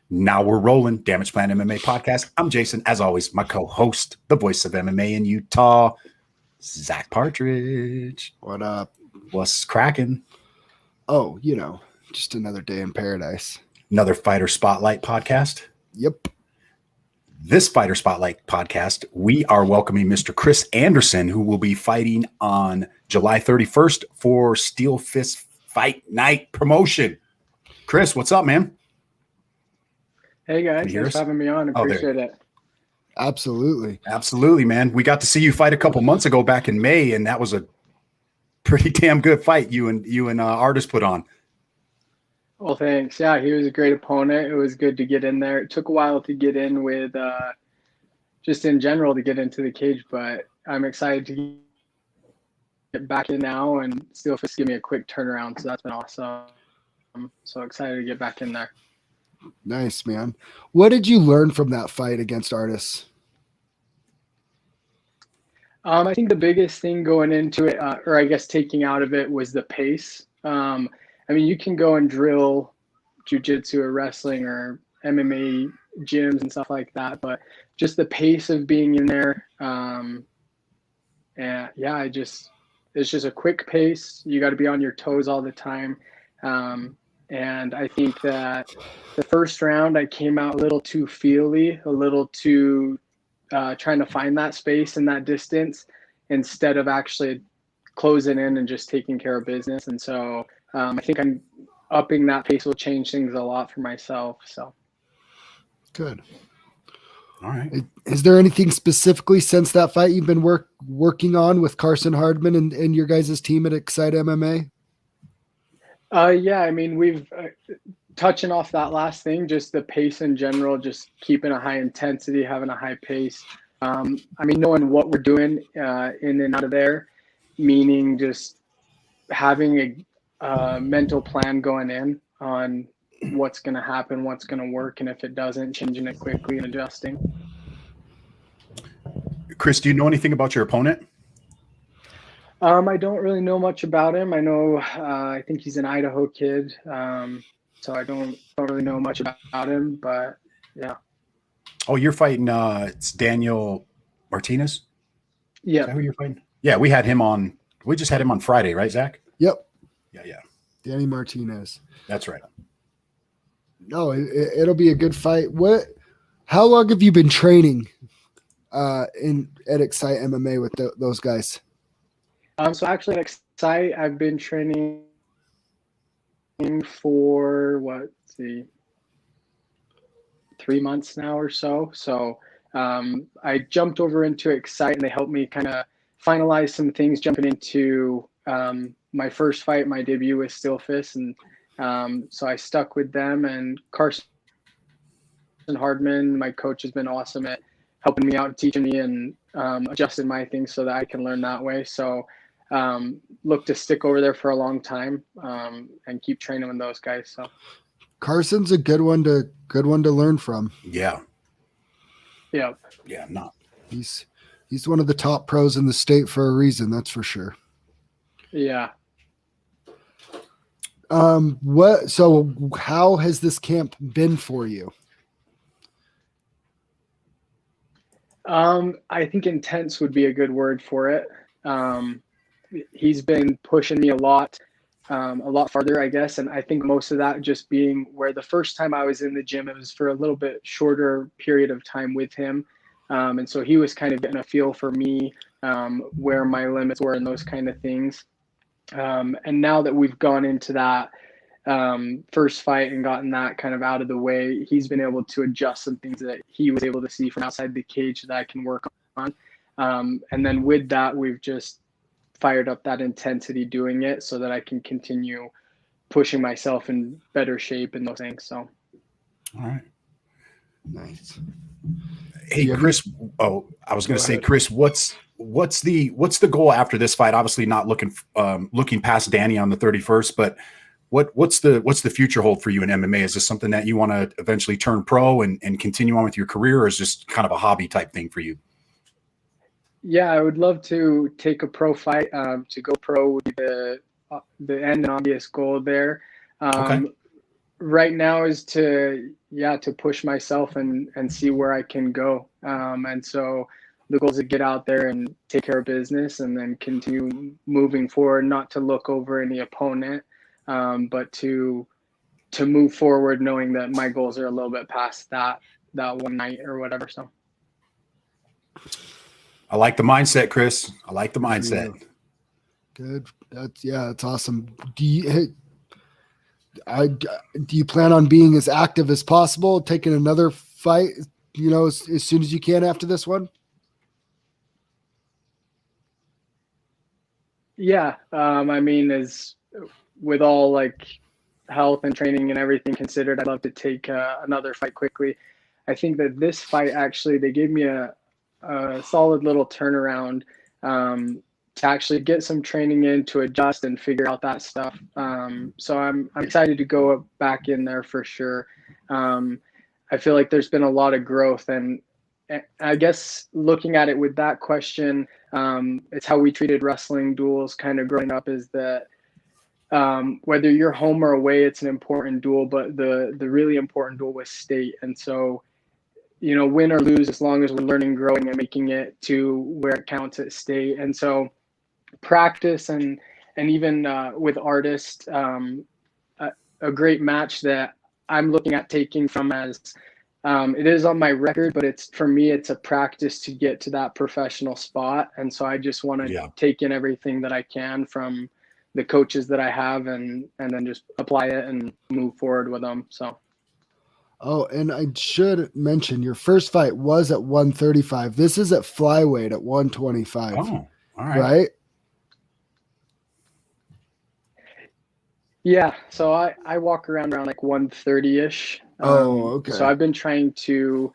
Now we're rolling. Damage Plan MMA podcast. I'm Jason. As always, my co-host, the voice of MMA in Utah, Zack Partridge. What up? What's cracking? Oh, just another day in paradise. Another Fighter Spotlight podcast. Yep. This Fighter Spotlight podcast, we are welcoming Mr. Chris Anderson, who will be fighting on July 31st for SteelFist Fight Night promotion. Chris, what's up, man? Hey guys, thanks for having me on. Appreciate it. Absolutely, man. We got to see you fight a couple months ago back in May, and that was a pretty damn good fight you and Artist put on. Well, thanks. Yeah, he was a great opponent. It was good to get in there. It took a while to get in with just in general to get into the cage, but I'm excited to get back in now, and SteelFist give me a quick turnaround, so that's been awesome. I'm so excited to get back in there. Nice, man. What did you learn from that fight against Artist? I think the biggest thing going into it, or I guess taking out of it, was the pace. I mean, you can go and drill jiu-jitsu or wrestling or MMA gyms and stuff like that, but just the pace of being in there, and yeah, it's just a quick pace. You got to be on your toes all the time. And I think that the first round I came out a little too feely, a little too trying to find that space and that distance instead of actually closing in and just taking care of business. And so I think I'm upping that pace will change things a lot for myself. So good. All right. Is there anything specifically since that fight you've been working on with Carson Hardman and your guys' team at Excite MMA? Yeah, I mean, we've touching off that last thing, just the pace in general, just keeping a high intensity, having a high pace. I mean, knowing what we're doing in and out of there, meaning just having a mental plan going in on what's going to happen, what's going to work, and if it doesn't, changing it quickly and adjusting. Chris, do you know anything about your opponent? I don't really know much about him. I know, I think he's an Idaho kid. So I don't really know much about him, but yeah. Oh, you're fighting, it's Daniel Martinez? Yeah. Is that who you're fighting? Yeah, we just had him on Friday, right, Zach? Yep. Yeah. Danny Martinez. That's right. No, it'll be a good fight. How long have you been training at Excite MMA with those guys? So actually at Excite, I've been training for 3 months now or so. So I jumped over into Excite and they helped me kind of finalize some things jumping into my first fight, my debut with SteelFist. And so I stuck with them, and Carson Hardman, my coach, has been awesome at helping me out, teaching me and adjusting my things so that I can learn that way. So look to stick over there for a long time and keep training with those guys. So Carson's a good one to learn from. Yeah. He's one of the top pros in the state for a reason, that's for sure. Yeah. So how has this camp been for you? I think intense would be a good word for it. He's been pushing me a lot farther, I guess. And I think most of that just being where the first time I was in the gym, it was for a little bit shorter period of time with him. And so he was kind of getting a feel for me, where my limits were and those kind of things. And now that we've gone into that first fight and gotten that kind of out of the way, he's been able to adjust some things that he was able to see from outside the cage that I can work on. And then with that, we've just fired up that intensity doing it so that I can continue pushing myself in better shape and those things. So, all right. Nice. Hey, Chris. Oh, I was going to say, Chris, what's the goal after this fight? Obviously not looking past Danny on the 31st, but what's the future hold for you in MMA? Is this something that you want to eventually turn pro and continue on with your career, or is just kind of a hobby type thing for you? Yeah, I would love to take a pro fight. To go pro would be the end and obvious goal there. Okay. Right now is to to push myself and see where I can go. And so the goal is to get out there and take care of business and then continue moving forward, not to look over any opponent, but to move forward knowing that my goals are a little bit past that one night or whatever. So I like the mindset, Chris. I like the mindset. Good. That's awesome. Do you plan on being as active as possible, taking another fight, as soon as you can after this one? Yeah. I mean, as with all like health and training and everything considered, I'd love to take another fight quickly. I think that this fight, actually, they gave me a solid little turnaround to actually get some training in, to adjust and figure out that stuff. So I'm excited to go back in there for sure. I feel like there's been a lot of growth, and I guess looking at it with that question, it's how we treated wrestling duels kind of growing up, is that whether you're home or away, it's an important duel, but the really important duel was state. And so, win or lose, as long as we're learning, growing, and making it to where it counts at state. And so practice and even with artists, a great match that I'm looking at taking from as it is on my record, but for me, it's a practice to get to that professional spot. And so I just want to take in everything that I can from the coaches that I have and then just apply it and move forward with them. So. Oh, and I should mention your first fight was at 135. This is at flyweight at 125. Oh, all right. Right? Yeah. So I walk around like 130-ish. Okay. So I've been trying to,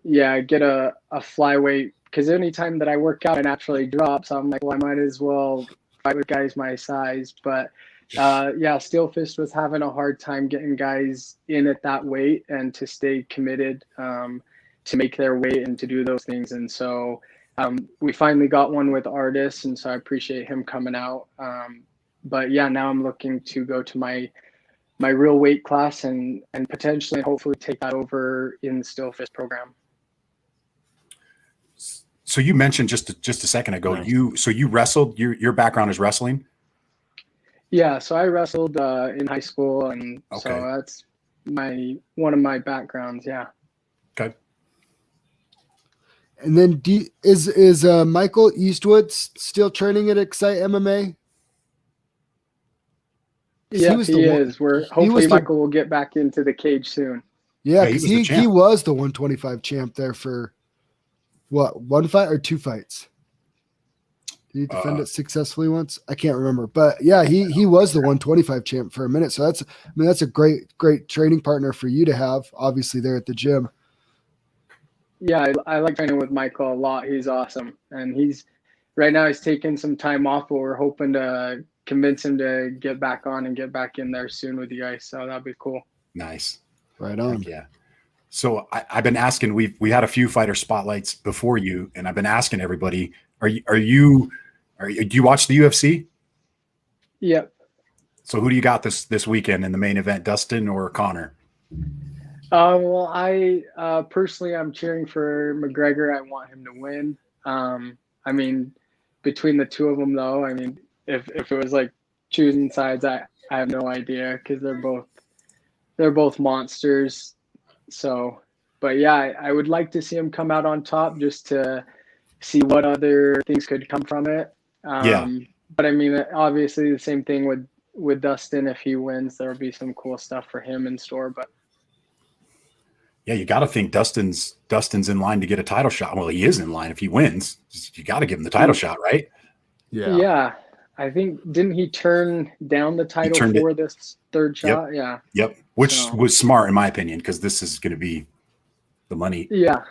get a flyweight, because anytime that I work out, I naturally drop. So I'm like, well, I might as well fight with guys my size. But SteelFist was having a hard time getting guys in at that weight and to stay committed to make their weight and to do those things. And so we finally got one with Artis, and so I appreciate him coming out. But now I'm looking to go to my real weight class and potentially, hopefully, take that over in the SteelFist program. So you mentioned just a second ago, you wrestled. Your background is wrestling. Yeah, so I wrestled in high school, and so that's one of my backgrounds. Yeah. Okay. And then is Michael Eastwood still training at Excite MMA? Yeah, he is. Hopefully Michael will get back into the cage soon. Yeah, because he was the 125 champ there for what, one fight or two fights? Did he defend it successfully once? I can't remember, but yeah, he was the 125 champ for a minute. So that's a great training partner for you to have, obviously, there at the gym. Yeah, I like training with Michael a lot. He's awesome, and right now he's taking some time off, but we're hoping to convince him to get back on and get back in there soon with you guys. So that'd be cool. Nice. Right on. Yeah. So I've been asking, we had a few fighter spotlights before you, and I've been asking everybody, do you watch the UFC? Yep. So who do you got this weekend in the main event, Dustin or Conor? Well, I personally, I'm cheering for McGregor. I want him to win. I mean, between the two of them, though, I mean, if it was like choosing sides, I have no idea, because they're both monsters. So, but yeah, I would like to see him come out on top, just to see what other things could come from it. But I mean, obviously the same thing with Dustin. If he wins, there'll be some cool stuff for him in store. But yeah, you got to think Dustin's in line to get a title shot. Well, he is in line if he wins. You got to give him the title shot, right? Yeah. Yeah. I think, didn't he turn down the title for this third shot? Yep. Yep. Which was smart in my opinion, because this is going to be the money. Yeah.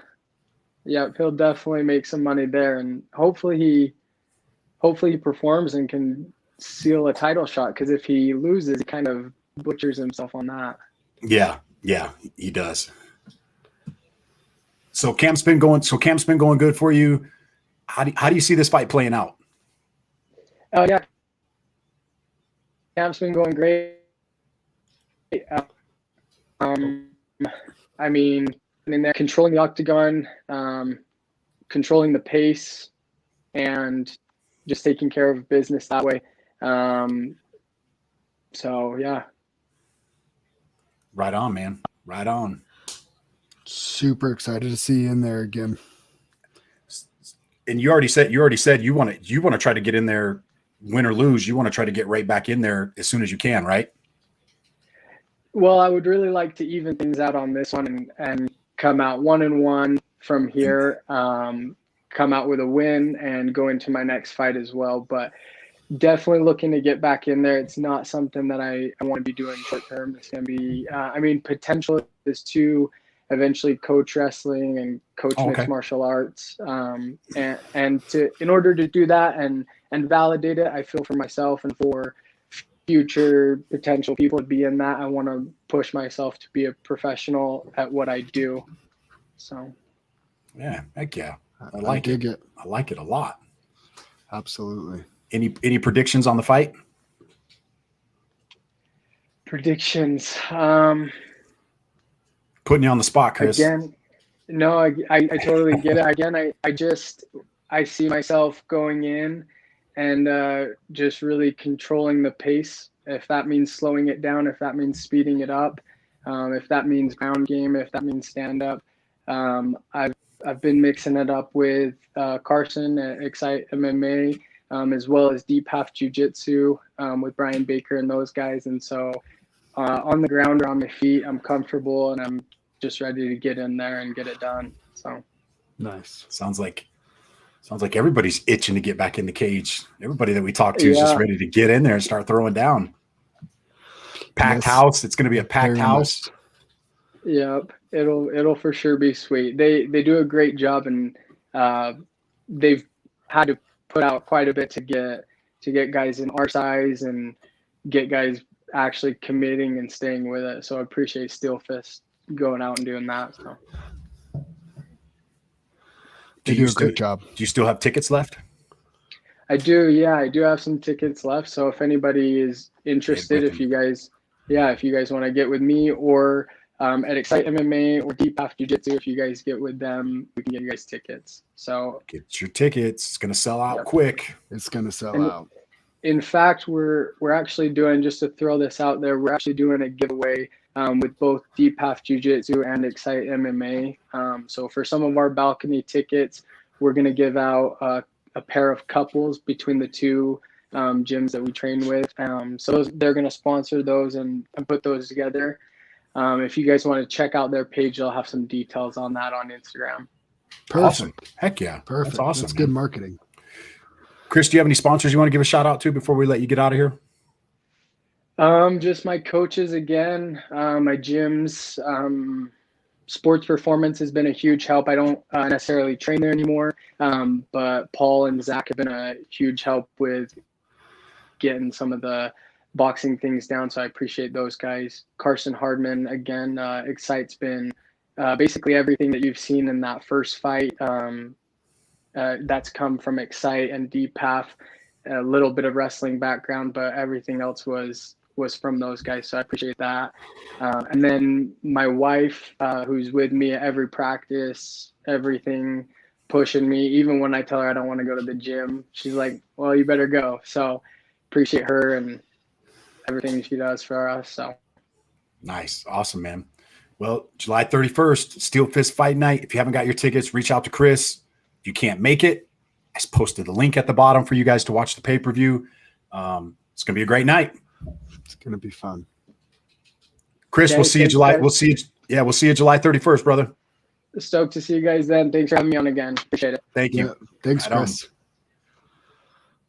Yeah. He'll definitely make some money there, and hopefully he performs and can seal a title shot, because if he loses, he kind of butchers himself on that. Yeah. Yeah, he does. So camp's been going good for you. How do you see this fight playing out? Yeah, camp's been going great. I mean, in there, controlling the octagon, controlling the pace, and just taking care of business that way. So yeah. Right on, man. Right on. Super excited to see you in there again. And you already said you want to try to get in there, win or lose. You want to try to get right back in there as soon as you can, right? Well, I would really like to even things out on this one and come out 1-1 from here. Come out with a win and go into my next fight as well. But definitely looking to get back in there. It's not something that I want to be doing short term. It's going to be, potential is to eventually coach wrestling and coach mixed martial arts. And in order to do that and validate it, I feel for myself and for future potential people to be in that, I want to push myself to be a professional at what I do. So, yeah, heck yeah. I like it. I like it a lot. Absolutely. Any predictions on the fight? Predictions. Putting you on the spot, Chris. Again, no, I totally get it. Again, I see myself going in and just really controlling the pace. If that means slowing it down, if that means speeding it up, if that means ground game, if that means stand up. I've been mixing it up with Carson at Excite MMA, as well as Deep Half Jiu-Jitsu with Brian Baker and those guys. And so on the ground or on my feet, I'm comfortable and I'm just ready to get in there and get it done. So nice. Sounds like everybody's itching to get back in the cage. Everybody that we talk to is just ready to get in there and start throwing down. Packed house. It's going to be a packed house. Yep. It'll for sure be sweet. They do a great job, and they've had to put out quite a bit to get guys in our size and get guys actually committing and staying with it. So I appreciate SteelFist going out and doing that. So they do a great job. Do you still have tickets left? I do. Yeah, I do have some tickets left. So if anybody is interested, if you guys want to get with me or at Excite MMA or Deep Half Jiu-Jitsu, if you guys get with them, we can get you guys tickets. So get your tickets. It's going to sell out quick. It's going to sell out. In fact, we're actually doing, just to throw this out there, we're actually doing a giveaway with both Deep Half Jiu-Jitsu and Excite MMA. So for some of our balcony tickets, we're going to give out a pair of couples between the two gyms that we train with. So they're going to sponsor those and put those together. If you guys want to check out their page, they'll have some details on that on Instagram. Perfect. Awesome. Heck yeah. Perfect. That's awesome. That's good marketing. Chris, do you have any sponsors you want to give a shout out to before we let you get out of here? Just my coaches again, my gyms. Sports Performance has been a huge help. I don't necessarily train there anymore, but Paul and Zack have been a huge help with getting some of the boxing things down. So I appreciate those guys. Carson Hardman, again, Excite's been basically everything that you've seen in that first fight. That's come from Excite and Deep Half, a little bit of wrestling background, but everything else was from those guys. So I appreciate that. And then my wife, who's with me at every practice, everything, pushing me. Even when I tell her I don't want to go to the gym, she's like, well, you better go. So appreciate her and everything she does for us. So nice. Awesome, man. Well, July 31st, SteelFist Fight Night. If you haven't got your tickets, reach out to Chris. If you can't make it, I posted the link at the bottom for you guys to watch the pay-per-view. It's going to be a great night. It's going to be fun. Chris, we'll see you July. We'll see you July 31st, brother. Stoked to see you guys then. Thanks for having me on again. Appreciate it. Thank you. Yeah, thanks, Chris.